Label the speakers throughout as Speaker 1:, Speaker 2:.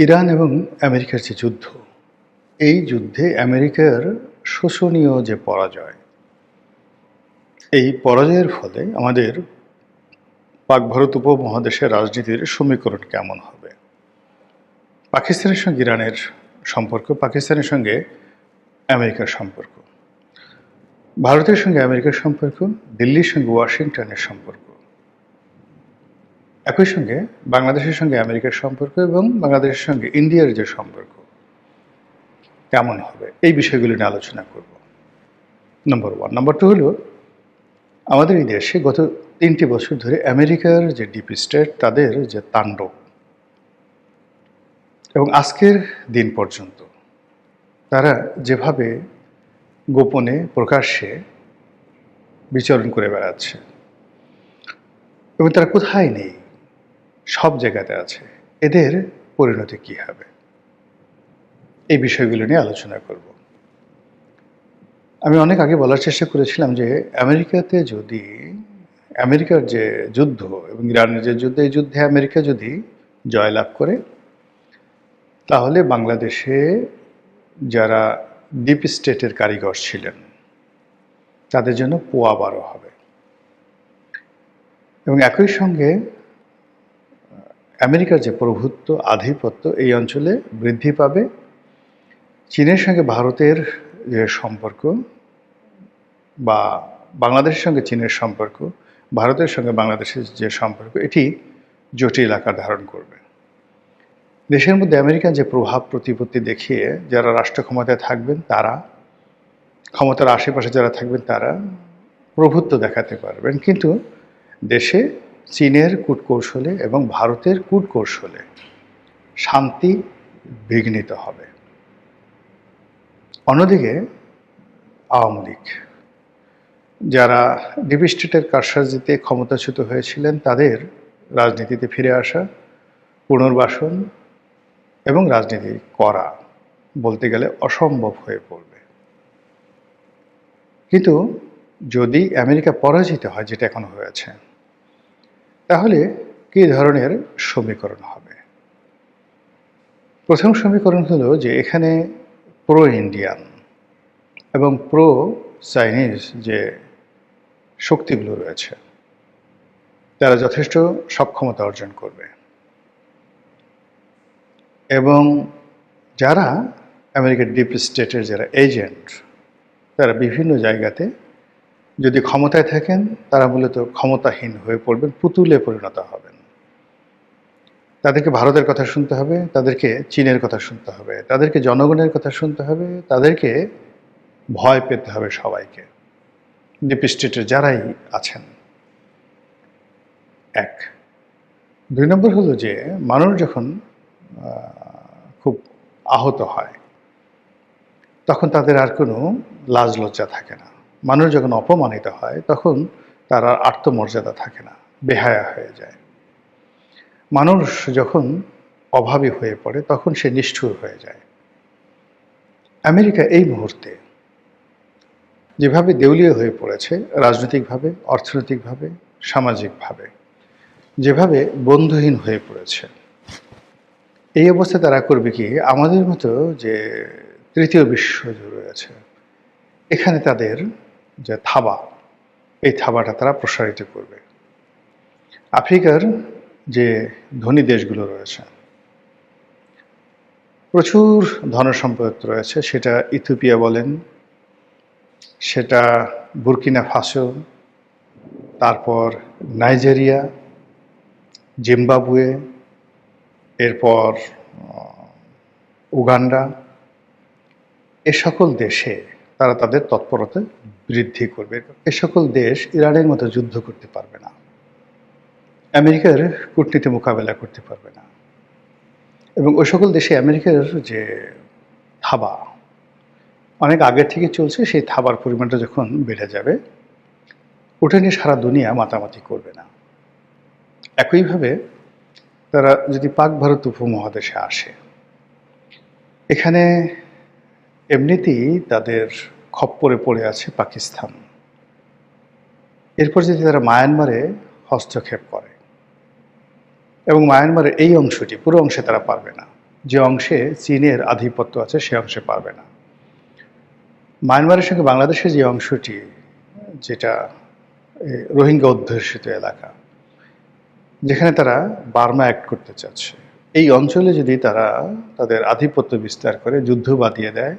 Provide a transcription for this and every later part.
Speaker 1: Iran এবং আমেরিকার যে যুদ্ধ, এই যুদ্ধে আমেরিকার শোচনীয় যে পরাজয়, এই পরাজয়ের ফলে আমাদের পাক ভারত উপমহাদেশের রাজনীতির সমীকরণ কেমন হবে? পাকিস্তানের সঙ্গে ইরানের সম্পর্ক, পাকিস্তানের সঙ্গে আমেরিকার সম্পর্ক, ভারতের সঙ্গে আমেরিকার সম্পর্ক, দিল্লির সঙ্গে ওয়াশিংটনের সম্পর্ক, একই সঙ্গে বাংলাদেশের সঙ্গে আমেরিকার সম্পর্ক এবং বাংলাদেশের সঙ্গে ইন্ডিয়ার যে সম্পর্ক কেমন হবে, এই বিষয়গুলি নিয়ে আলোচনা করব। নম্বর ওয়ান। নম্বর টু হলো, আমাদের এই দেশে গত 3টি বছর ধরে আমেরিকার যে ডিপ স্টেট, তাদের যে তাণ্ডব, এবং আজকের দিন পর্যন্ত তারা যেভাবে গোপনে প্রকাশ্যে বিচরণ করে বেড়াচ্ছে এবং তারা কোথায় নেই, সব জায়গাতে আছে, এদের পরিণতি কী হবে, এই বিষয়গুলো নিয়ে আলোচনা করব। আমি অনেক আগে বলার চেষ্টা করেছিলাম যে আমেরিকার যে যুদ্ধ এবং ইরানের যে যুদ্ধ, এই যুদ্ধে আমেরিকা যদি জয়লাভ করে, তাহলে বাংলাদেশে যারা ডিপ স্টেটের কারিগর ছিলেন তাদের জন্য পোয়া 12 হবে। এবং একই সঙ্গে আমেরিকার যে প্রভুত্ব, আধিপত্য এই অঞ্চলে বৃদ্ধি পাবে। চীনের সঙ্গে ভারতের যে সম্পর্ক, বা বাংলাদেশের সঙ্গে চীনের সম্পর্ক, ভারতের সঙ্গে বাংলাদেশের যে সম্পর্ক, এটি জটিল আকার ধারণ করবে। দেশের মধ্যে আমেরিকান যে প্রভাব প্রতিপত্তি দেখিয়ে যারা রাষ্ট্র ক্ষমতায় থাকবেন, তারা ক্ষমতার আশেপাশে যারা থাকবেন, তারা প্রভুত্ব দেখাতে পারবেন, কিন্তু দেশে চীনের কূটকৌশলে এবং ভারতের কূটকৌশলে শান্তি বিঘ্নিত হবে। অন্যদিকে আওয়ামী লীগ, যারা ডিপ স্টেটের কারসাজিতে ক্ষমতাচ্যুত হয়েছিলেন, তাদের রাজনীতিতে ফিরে আসা, পুনর্বাসন এবং রাজনীতি করা বলতে গেলে অসম্ভব হয়ে পড়বে। কিন্তু যদি আমেরিকা পরাজিত হয়, যেটা এখন হয়েছে, তাহলে কী ধরনের সমীকরণ হবে? প্রথম সমীকরণ হলো যে এখানে প্রো ইন্ডিয়ান এবং প্রো চাইনিজ যে শক্তিগুলো রয়েছে, তারা যথেষ্ট সক্ষমতা অর্জন করবে, এবং যারা আমেরিকার ডিপ স্টেটের যারা এজেন্ট, তারা বিভিন্ন জায়গাতে যদি ক্ষমতায় থাকেন, তারা মূলত ক্ষমতাহীন হয়ে পড়বেন, পুতুলে পরিণত হবেন। তাদেরকে ভারতের কথা শুনতে হবে, তাদেরকে চীনের কথা শুনতে হবে, তাদেরকে জনগণের কথা শুনতে হবে, তাদেরকে ভয় পেতে হবে সবাইকে, ডিপ স্টেটের যারাই আছেন। এক। 2 নম্বর হলো যে মানুষ যখন খুব আহত হয়, তখন তাদের আর কোনো লাজ লজ্জা থাকে না। মানুষ যখন অপমানিত হয়, তখন তার আর আত্মমর্যাদা থাকে না, বেহায়া হয়ে যায়। মানুষ যখন অভাবী হয়ে পড়ে, তখন সে নিষ্ঠুর হয়ে যায়। আমেরিকা এই মুহূর্তে যেভাবে দেউলিয়া হয়ে পড়েছে, রাজনৈতিকভাবে, অর্থনৈতিকভাবে, সামাজিকভাবে, যেভাবে বন্ধুহীন হয়ে পড়েছে, এই অবস্থায় তারা করবে কি? আমাদের মতো যে তৃতীয় বিশ্বযুদ্ধ রয়েছে, এখানে তাদের যে থাবা, এই থাবাটা তারা প্রসারিত করবে। আফ্রিকার যে ধনী দেশগুলো রয়েছে, প্রচুর ধনসম্পদ রয়েছে, সেটা ইথিওপিয়া বলেন, সেটা বুর্কিনা ফাসো, তারপর নাইজেরিয়া, জিম্বাবুয়ে, এরপর উগান্ডা, এ সকল দেশে তারা তাদের তৎপরতা বৃদ্ধি করবে। এ সকল দেশ ইরানের মতো যুদ্ধ করতে পারবে না, আমেরিকার কূটনীতি মোকাবেলা করতে পারবে না, এবং ওই সকল দেশে আমেরিকার যে থাবা অনেক আগের থেকে চলছে, সেই থাবার পরিমাণটা যখন বেড়ে যাবে, ওটা নিয়ে সারা দুনিয়া মাতামাতি করবে না। একইভাবে তারা যদি পাক ভারত উপমহাদেশে আসে, এখানে এমনিতেই তাদের খপ্পরে পড়ে আছে পাকিস্তান। এরপর যদি তারা মায়ানমারে হস্তক্ষেপ করে, এবং মায়ানমারের এই অংশটি, পুরো অংশে তারা পারবে না, যে অংশে চীনের আধিপত্য আছে সে অংশে পারবে না। মায়ানমারের সঙ্গে বাংলাদেশের যে অংশটি, যেটা রোহিঙ্গা অধ্যুষিত এলাকা, যেখানে তারা বার্মা অ্যাক্ট করতে চাচ্ছে, এই অঞ্চলে যদি তারা তাদের আধিপত্য বিস্তার করে, যুদ্ধ বাঁধিয়ে দেয়,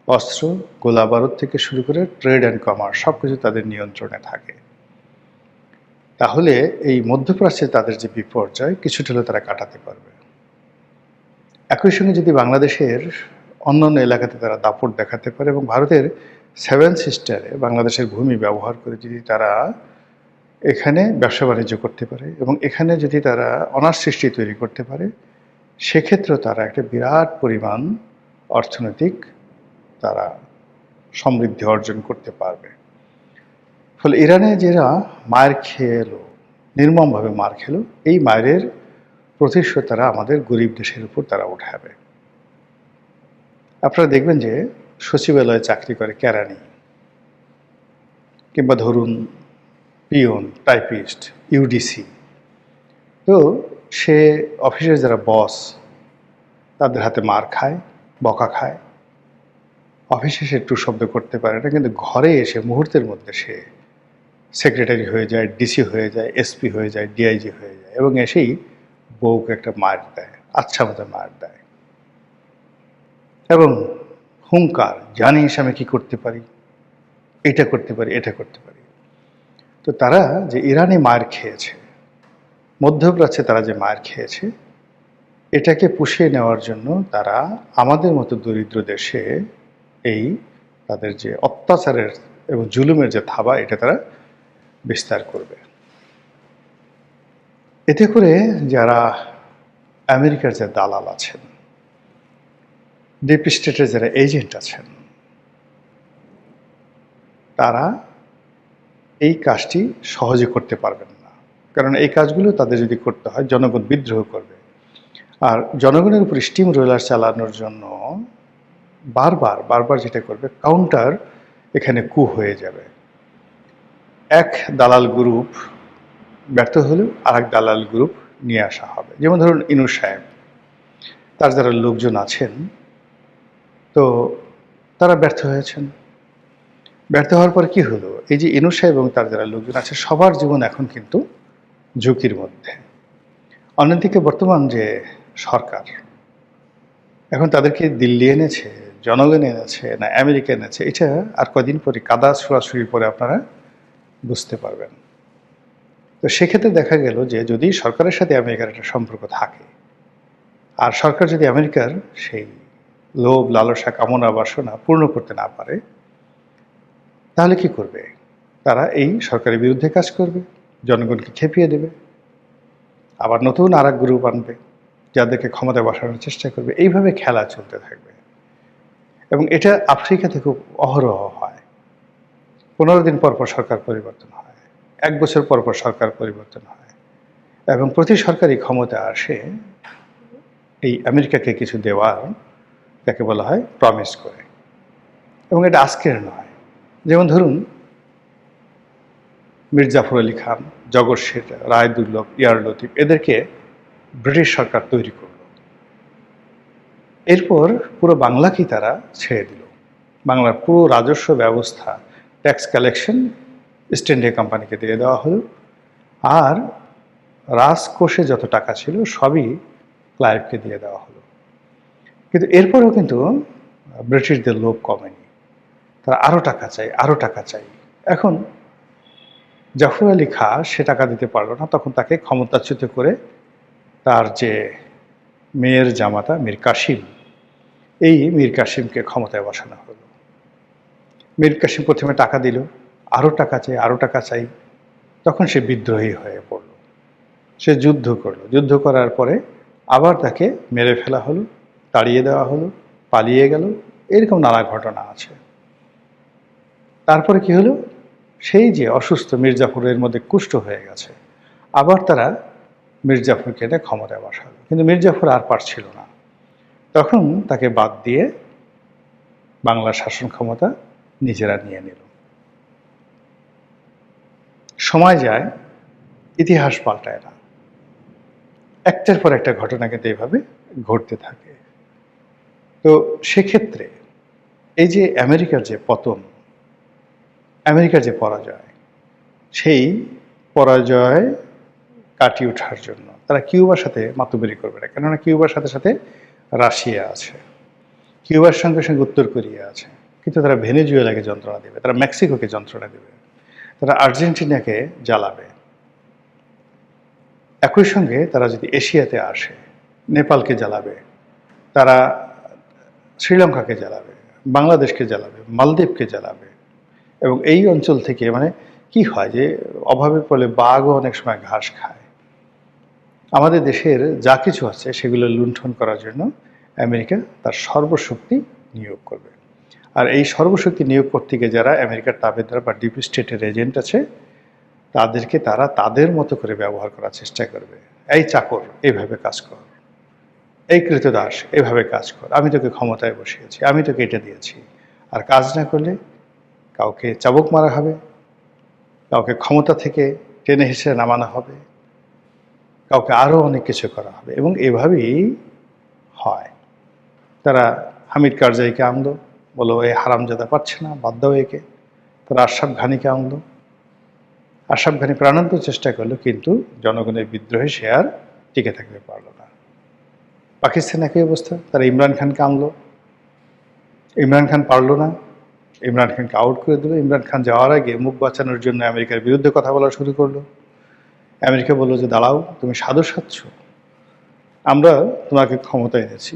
Speaker 1: অস্ত্র গোলাবারুদ থেকে শুরু করে ট্রেড অ্যান্ড কমার্স সব কিছু তাদের নিয়ন্ত্রণে থাকে, তাহলে এই মধ্যপ্রাচ্যে তাদের যে বিপর্যয় কিছুটা হলেও তারা কাটাতে পারবে। একই সঙ্গে যদি বাংলাদেশের অন্যান্য এলাকাতে তারা দাপট দেখাতে পারে এবং ভারতের 7 সিস্টারে বাংলাদেশের ভূমি ব্যবহার করে যদি তারা এখানে ব্যবসা বাণিজ্য করতে পারে এবং এখানে যদি তারা অনার সৃষ্টি তৈরি করতে পারে, সেক্ষেত্রেও তারা একটা বিরাট পরিমাণ অর্থনৈতিক তারা সমৃদ্ধি অর্জন করতে পারবে। ফলে ইরানে যারা মার খেয়ে এলো, নির্মমভাবে মার খেলো, এই মায়ের প্রতিশোধ তারা আমাদের গরিব দেশের উপর তারা উঠাবে। আপনারা দেখবেন যে সচিবালয়ে চাকরি করে কেরানি, কিংবা ধরুন পিয়ন, টাইপিস্ট, ইউডিসি, তো সে অফিসের যারা বস তাদের হাতে মার খায়, বকা খায়, অফিসে সে একটু শব্দ করতে পারে না, কিন্তু ঘরে এসে মুহূর্তের মধ্যে সে সেক্রেটারি হয়ে যায়, ডিসি হয়ে যায়, এসপি হয়ে যায়, ডিআইজি হয়ে যায় এবং এসেই বউকে একটা মার দেয়, আচ্ছা মতো মার দেয় এবং হুঙ্কার, জানিস আমি কি করতে পারি, এটা করতে পারি, এটা করতে পারি। তো তারা যে ইরানে মার খেয়েছে, মধ্যপ্রাচ্যে তারা যে মার খেয়েছে, এটাকে পুষিয়ে নেওয়ার জন্য তারা আমাদের মতো দরিদ্র দেশে এই তাদের যে অত্যাচারের এবং জুলুমের যে থাবা, এটা তারা বিস্তার করবে। এতে করে যারা আমেরিকার যে দালাল আছেন, ডিপ স্টেটের যারা এজেন্ট আছেন, তারা এই কাজটি সহজে করতে পারবেন না। কারণ এই কাজগুলো তাদের যদি করতে হয়, জনগণ বিদ্রোহ করবে, আর জনগণের উপর স্টিম রোলার চালানোর জন্য বারবার বারবার যেটা করবে, কাউন্টার এখানে কু হয়ে যাবে। এক দালাল গ্রুপ ব্যর্থ হলেও আরেক দালাল গ্রুপ নিয়ে আসা হবে। যেমন ধরুন ইনূর সাহেব, তার যারা লোকজন আছেন, তো তারা ব্যর্থ হয়েছেন। ব্যর্থ হওয়ার পর কি হলো, এই যে ইনূর সাহেব এবং তার যারা লোকজন আছে, সবার জীবন এখন কিন্তু ঝুঁকির মধ্যে। অন্যদিকে বর্তমান যে সরকার, এখন তাদেরকে দিল্লি এনেছে, জনগণ এনেছে না আমেরিকা এনেছে, এটা আর কদিন পরে কাদা ছোড়াছুড়ি পরে আপনারা বুঝতে পারবেন। তো সেক্ষেত্রে দেখা গেল যে যদি সরকারের সাথে আমেরিকার একটা সম্পর্ক থাকে, আর সরকার যদি আমেরিকার সেই লোভ, লালসা, কামনা, বাসনা পূর্ণ করতে না পারে, তাহলে কি করবে? তারা এই সরকারের বিরুদ্ধে কাজ করবে, জনগণকে খেপিয়ে দেবে, আবার নতুন আর এক গ্রুপ আনবে, যাদেরকে ক্ষমতায় বসানোর চেষ্টা করবে। এইভাবে খেলা চলতে থাকবে এবং এটা আফ্রিকাতে খুব অহরহ হয়। 15 দিন পর পর সরকার পরিবর্তন হয়, 1 বছর পর পর সরকার পরিবর্তন হয় এবং প্রতি সরকারই ক্ষমতা আসে এই আমেরিকাকে কিছু দেওয়ার, যাকে বলা হয় প্রমিস করে। এবং এটা আজকের নয়। যেমন ধরুন মীর জাফর আলী খান, জগৎ শেঠ, রায় দুর্লভ, ইয়ার লতিফ, এদেরকে ব্রিটিশ সরকার তৈরি করল। এরপর পুরো বাংলাকেই তারা ছেড়ে দিল। বাংলার পুরো রাজস্ব ব্যবস্থা, ট্যাক্স কালেকশন ইস্ট ইন্ডিয়া কোম্পানিকে দিয়ে দেওয়া হলো, আর রাজকোষে যত টাকা ছিল সবই ক্লাইভকে দিয়ে দেওয়া হলো। কিন্তু এরপরেও কিন্তু ব্রিটিশদের লোভ কমেনি, তারা আরও টাকা চাই, আরও টাকা চাই। এখন জাফর আলী খাঁ সে টাকা দিতে পারল না, তখন তাকে ক্ষমতাচ্যুত করে তার যে মেয়ের জামাতা মীর কাসিম, এই মীর কাসিমকে ক্ষমতায় বসানো হলো। মীর কাসিম প্রথমে টাকা দিল, আরও টাকা চাই, আরও টাকা চাই, তখন সে বিদ্রোহী হয়ে পড়ল, সে যুদ্ধ করলো। যুদ্ধ করার পরে আবার তাকে মেরে ফেলা হলো, তাড়িয়ে দেওয়া হলো, পালিয়ে গেল, এরকম নানা ঘটনা আছে। তারপরে কি হলো, সেই যে অসুস্থ মীর জাফরের মধ্যে কুষ্ঠ হয়ে গেছে, আবার তারা মীর জাফরকে এনে ক্ষমতায় বসালো। কিন্তু মীর জাফর আর পারছিল না, তখন তাকে বাদ দিয়ে বাংলার শাসন ক্ষমতা নিজেরা নিয়ে নিল। সময় যায়, ইতিহাস পাল্টায় না, একটার পর একটা ঘটনা কিন্তু এইভাবে ঘটতে থাকে। তো সেক্ষেত্রে এই যে আমেরিকার যে পতন, আমেরিকার যে পরাজয়, সেই পরাজয় কাটিয়ে ওঠার জন্য তারা কিউবার সাথে মাতুব্বরি করবে না, কেননা কিউবার সাথে সাথে রাশিয়া আছে, কিউবার সঙ্গে সঙ্গে উত্তর কোরিয়া আছে, কিন্তু তারা ভেনেজুয়েলাকে যন্ত্রণা দেবে, তারা মেক্সিকোকে যন্ত্রণা দেবে, তারা আর্জেন্টিনাকে জ্বালাবে। একই সঙ্গে তারা যদি এশিয়াতে আসে, নেপালকে জ্বালাবে, তারা শ্রীলঙ্কাকে জ্বালাবে, বাংলাদেশকে জ্বালাবে, মালদ্বীপকে জ্বালাবে। এবং এই অঞ্চল থেকে মানে কি হয় যে অভাবের ফলে বাঘও অনেক সময় ঘাস খায়। আমাদের দেশের যা কিছু আছে সেগুলো লুণ্ঠন করার জন্য আমেরিকা তার সর্বশক্তি নিয়োগ করবে। আর এই সর্বশক্তি নিয়োগ করতে গিয়ে যারা আমেরিকার তাবেদার বা ডিপ স্টেটের এজেন্ট আছে, তাদেরকে তারা তাদের মতো করে ব্যবহার করার চেষ্টা করবে। এই চাকর এইভাবে কাজ কর, এই কৃতদাস এভাবে কাজ কর, আমি তোকে ক্ষমতায় বসিয়েছি, আমি তোকে এটা দিয়েছি। আর কাজ না করলে কাউকে চাবুক মারা হবে, কাউকে ক্ষমতা থেকে টেনে হিসেবে নামানো হবে, কাউকে আরও অনেক কিছু করা হবে। এবং এভাবেই হয়। তারা হামিদ কারজাইকে আনলো, বলো এই হারামজাদা পাচ্ছে না, বাদ দাও একে। তারা আশরাফ ঘানিকে আনলো, আশরাফ ঘানি প্রাণান্ত চেষ্টা করলো, কিন্তু জনগণের বিদ্রোহে সে আর টিকে থাকতে পারলো না। পাকিস্তান একই অবস্থা, তারা ইমরান খানকে আনলো, ইমরান খান পারলো না, ইমরান খানকে আউট করে দিল। ইমরান খান যাওয়ার আগে মুখ বাঁচানোর জন্য আমেরিকার বিরুদ্ধে কথা বলা শুরু করলো। আমেরিকা বললো যে দাঁড়াও, তুমি সাধু সাচ্ছ, আমরা তোমাকে ক্ষমতায় এনেছি,